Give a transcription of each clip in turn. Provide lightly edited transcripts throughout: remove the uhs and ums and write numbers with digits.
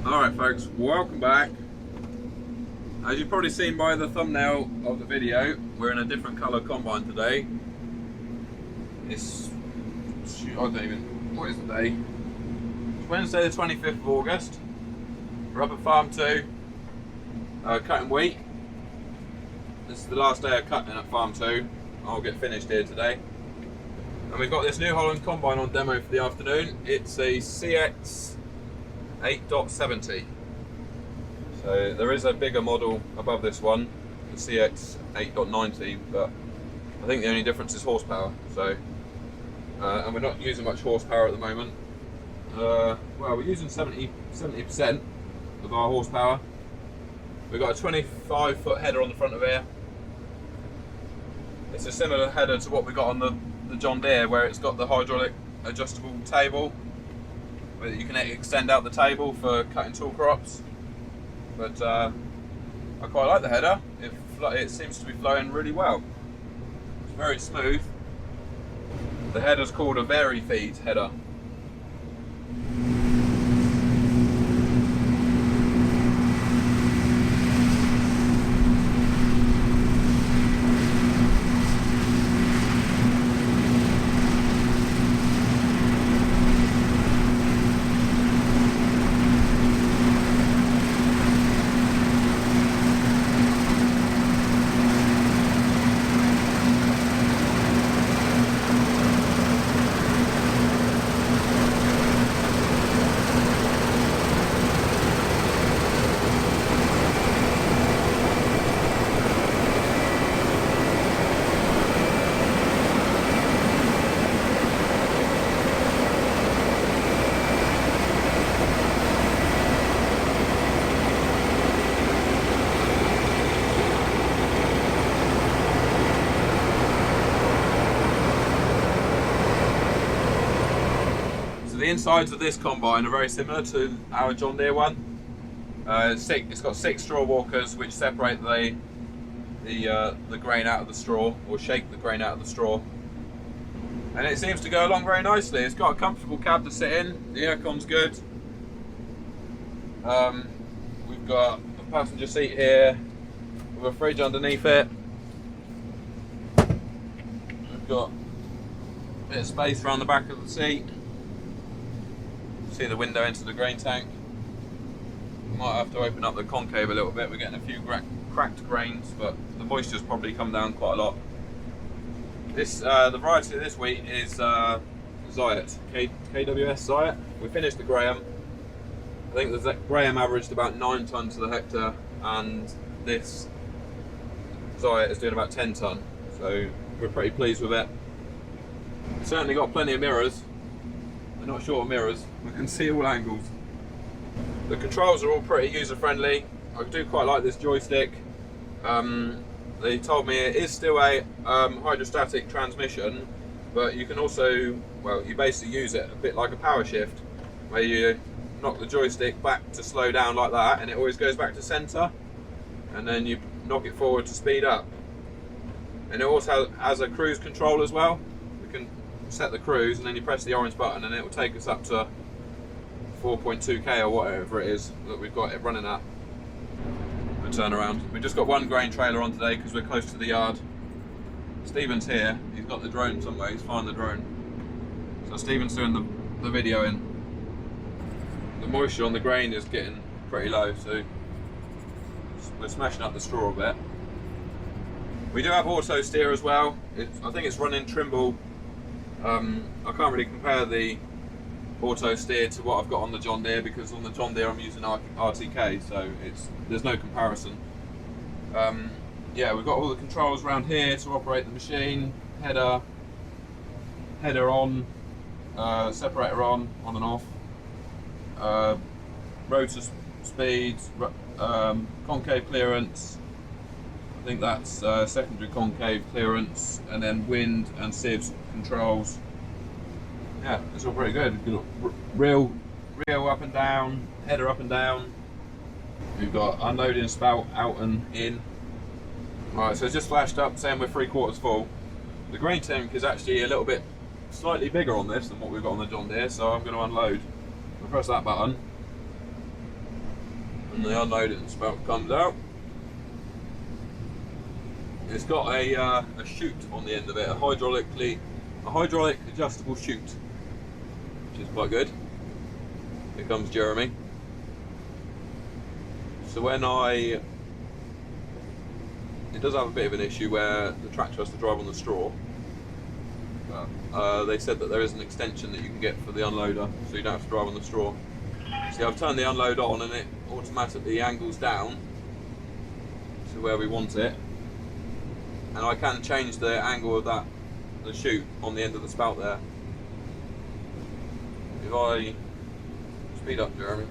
Alright folks, welcome back. As you've probably seen by the thumbnail of the video, we're in a different colour combine today. What is the day? It's Wednesday the 25th of August. We're up at Farm 2, cutting wheat. This is the last day of cutting at Farm 2. I'll get finished here today. And we've got this New Holland combine on demo for the afternoon. It's a CX 8.70. So there is a bigger model above this one, the CX 8.90, but I think the only difference is horsepower. So, and we're not using much horsepower at the moment. Well, we're using 70% of our horsepower. We've got a 25-foot header on the front of here. It's a similar header to what we got on the John Deere, where it's got the hydraulic adjustable table, where you can extend out the table for cutting tall crops. But I quite like the header. It seems to be flowing really well. It's very smooth. The header's called a Vari-Feed header. The insides of this combine are very similar to our John Deere one. It's got 6 straw walkers which separate the grain out of the straw, or shake the grain out of the straw. And it seems to go along very nicely. It's got a comfortable cab to sit in, the aircon's good. We've got a passenger seat here with a fridge underneath it. We've got a bit of space around the back of the seat. See the window into the grain tank. Might have to open up the concave a little bit. We're getting a few cracked grains, but the moisture's probably come down quite a lot. This the variety of this wheat is Zayat, KWS Zayat. We finished the Graham. I think the Graham averaged about 9 tonnes to the hectare, and this Zayat is doing about 10 tonne. So we're pretty pleased with it. It's certainly got plenty of mirrors. We're not short of mirrors, we can see all angles. The controls are all pretty user friendly. I do quite like this joystick. They told me it is still a hydrostatic transmission, but you can also, well, you basically use it a bit like a power shift, where you knock the joystick back to slow down like that, and it always goes back to centre, and then you knock it forward to speed up. And it also has a cruise control as well. We can set the cruise, and then you press the orange button and it will take us up to 4.2k or whatever it is that we've got it running at. We'll turn around. We've just got one grain trailer on today because we're close to the yard. Stephen's here, he's got the drone somewhere, he's found the drone. So Stephen's doing the videoing. The moisture on the grain is getting pretty low, so we're smashing up the straw a bit. We do have auto steer as well. I think it's running Trimble. I can't really compare the auto steer to what I've got on the John Deere, because on the John Deere I'm using RTK, so there's no comparison. Yeah, we've got all the controls around here to operate the machine. Header on, separator on and off. Rotor speed, concave clearance. I think that's secondary concave clearance, and then wind and sieves controls. Yeah, it's all pretty good. Reel up and down, header up and down. We've got unloading spout out and in. Right, so it's just flashed up saying we're 3/4 full. The grain tank is actually a little bit slightly bigger on this than what we've got on the John Deere, so I'm going to unload. I'll press that button. and the unloading spout comes out. It's got a chute on the end of it, a hydraulic adjustable chute, which is quite good. Here comes Jeremy. So it does have a bit of an issue where the tractor has to drive on the straw. They said that there is an extension that you can get for the unloader, so you don't have to drive on the straw. See, I've turned the unload on and it automatically angles down to where we want it, and I can change the angle of the chute on the end of the spout there. If I speed up, Jeremy,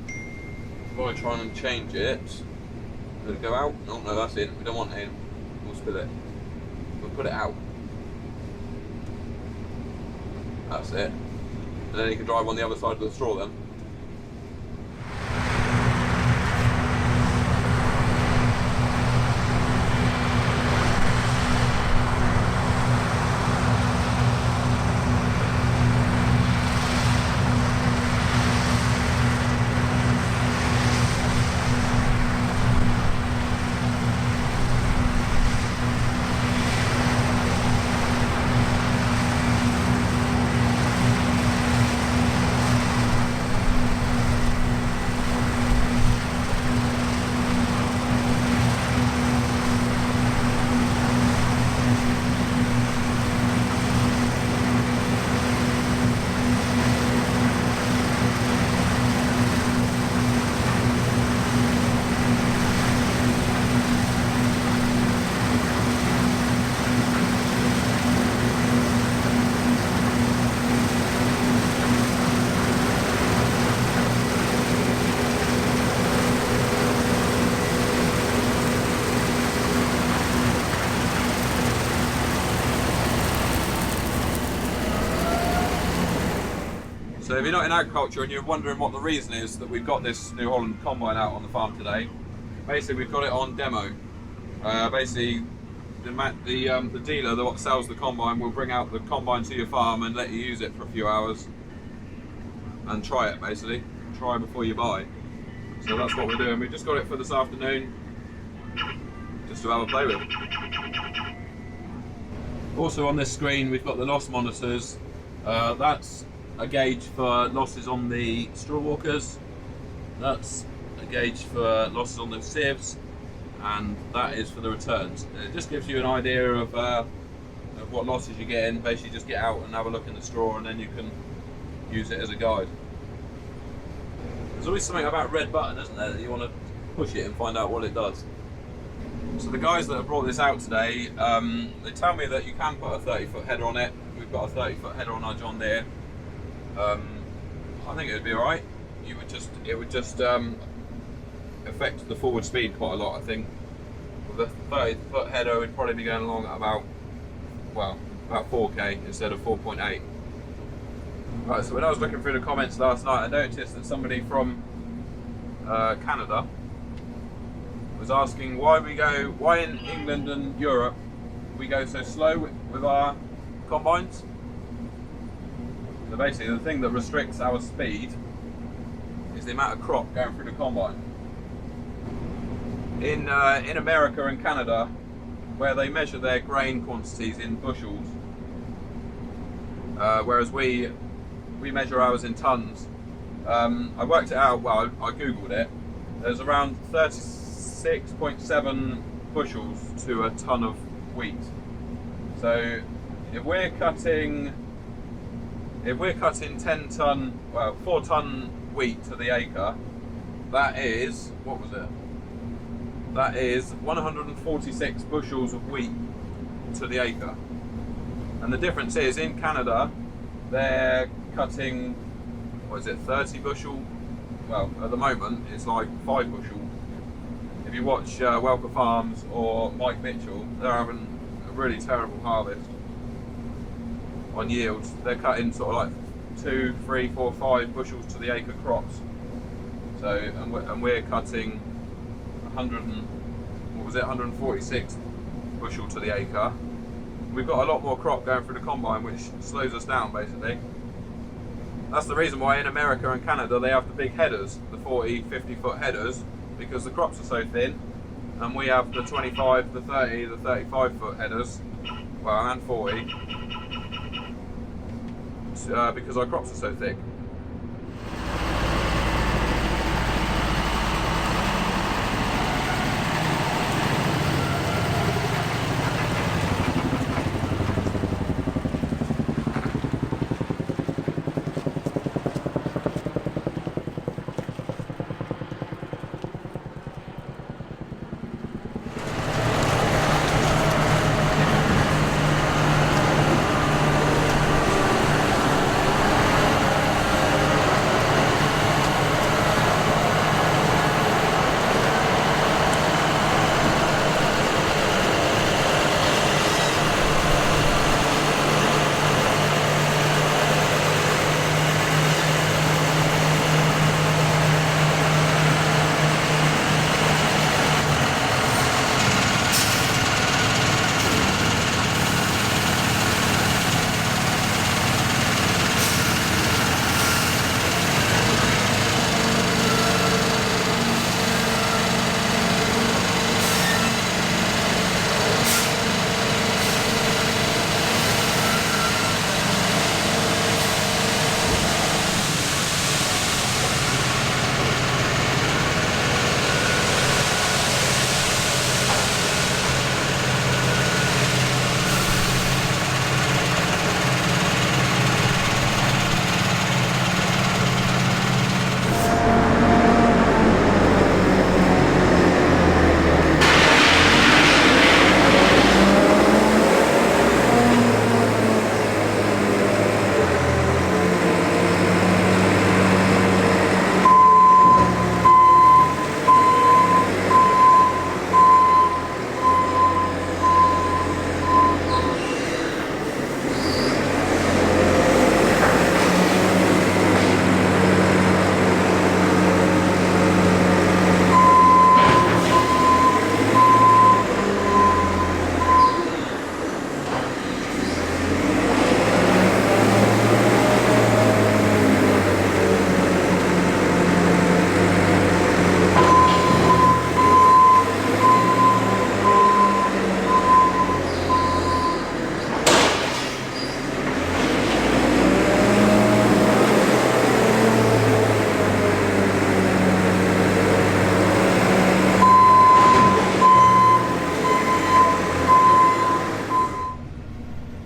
if I try and change it, does it go out? Oh no, that's in. We don't want it in. We'll spill it. We'll put it out. That's it. And then you can drive on the other side of the straw then. So if you're not in agriculture and you're wondering what the reason is that we've got this New Holland combine out on the farm today, basically we've got it on demo. Basically, the dealer that sells the combine will bring out the combine to your farm and let you use it for a few hours and try it, basically. Try before you buy. So that's what we're doing. We just got it for this afternoon, just to have a play with. Also on this screen we've got the loss monitors. That's a gauge for losses on the straw walkers, that's a gauge for losses on the sieves, and that is for the returns. It just gives you an idea of what losses you're getting. Basically just get out and have a look in the straw and then you can use it as a guide. There's always something about red button, isn't there, that you want to push it and find out what it does. So the guys that have brought this out today, they tell me that you can put a 30-foot header on it. We've got a 30-foot header on our John Deere. I think it would be alright. It would just affect the forward speed quite a lot, I think. With a 30-foot header, we'd probably be going along at about 4k instead of 4.8. Right, so when I was looking through the comments last night, I noticed that somebody from Canada was asking why in England and Europe we go so slow with our combines. So basically the thing that restricts our speed is the amount of crop going through the combine. In America and Canada, where they measure their grain quantities in bushels, whereas we measure ours in tons. I worked it out, well I googled it, there's around 36.7 bushels to a ton of wheat. So if we're cutting 4 ton wheat to the acre, that is, what was it? That is 146 bushels of wheat to the acre. And the difference is, in Canada, they're cutting, 30 bushel? Well, at the moment, it's like 5 bushel. If you watch Welker Farms or Mike Mitchell, they're having a really terrible harvest on yields. They're cutting sort of like 2, 3, 4, 5 bushels to the acre crops. So, and we're cutting 146 bushel to the acre. We've got a lot more crop going through the combine, which slows us down basically. That's the reason why in America and Canada they have the big headers, the 40, 50 foot headers, because the crops are so thin, and we have the 25, the 30, the 35 foot headers, well, and 40, because our crops are so thick.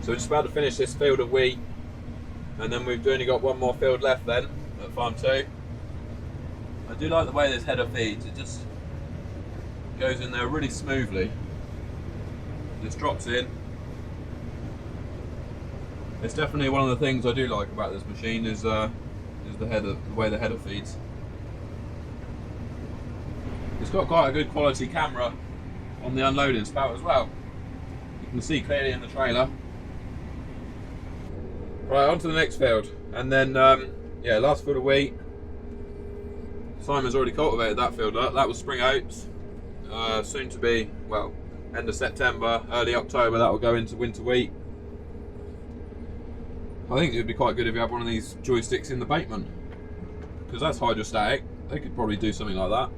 So we're just about to finish this field of wheat, and then we've only got one more field left then at farm 2. I do like the way this header feeds. It just goes in there really smoothly. Just drops in. It's definitely one of the things I do like about this machine is the header, the way the header feeds. It's got quite a good quality camera on the unloading spout as well. You can see clearly in the trailer. Right, on to the next field, and then yeah, last field of wheat. Simon's already cultivated that field up. That was spring oats. Soon to be, well, end of September, early October, that will go into winter wheat. I think it would be quite good if you had one of these joysticks in the bateman, because that's hydrostatic. They could probably do something like that.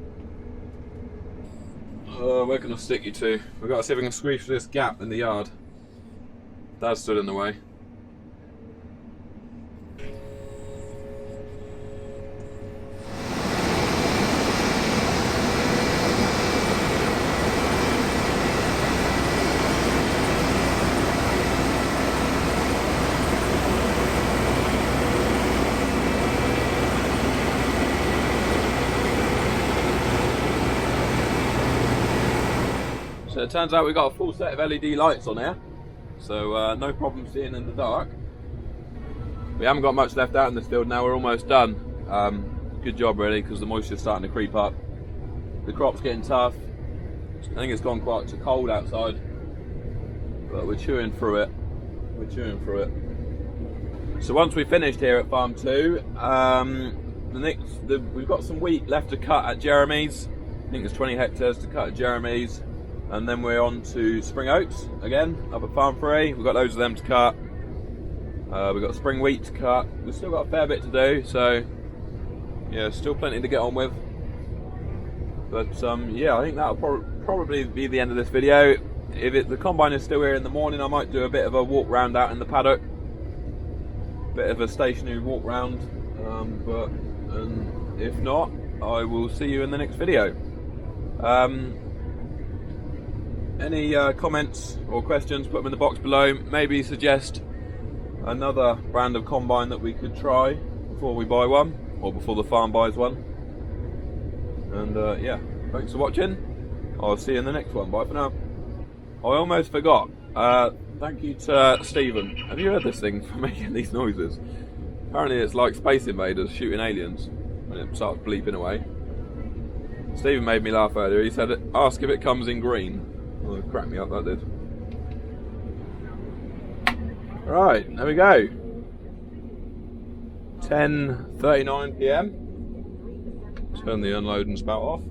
Where can I stick you to? We've got to see if we can squeeze through this gap in the yard. Dad's stood in the way. So it turns out we've got a full set of LED lights on here, so no problem seeing in the dark. We haven't got much left out in this field now, we're almost done. Good job really, because the moisture's starting to creep up. The crop's getting tough. I think it's gone quite cold outside, but we're chewing through it. We're chewing through it. So once we've finished here at farm 2, we've got some wheat left to cut at Jeremy's. I think there's 20 hectares to cut at Jeremy's. And then we're on to spring oats again up at farm 3. We've got loads of them to cut. We've got spring wheat to cut. We've still got a fair bit to do, so yeah, still plenty to get on with. But yeah, I think that'll probably be the end of this video. If the combine is still here in the morning, I might do a bit of a walk round out in the paddock, bit of a stationary walk round. But if not, I will see you in the next video. Any comments or questions, put them in the box below. Maybe suggest another brand of combine that we could try before we buy one, or before the farm buys one. And yeah, thanks for watching. I'll see you in the next one. Bye for now. I almost forgot. Thank you to Stephen. Have you heard this thing for making these noises? Apparently it's like Space Invaders shooting aliens when it starts bleeping away. Stephen made me laugh earlier. He said, ask if it comes in green. Oh, it cracked me up, that did. Right, there we go. 10:39 PM. Turn the unload and spout off.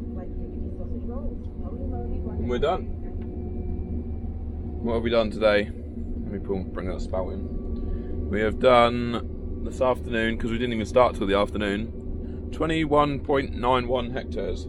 And we're done. What have we done today? Let me bring that spout in. We have done this afternoon, because we didn't even start till the afternoon, 21.91 hectares.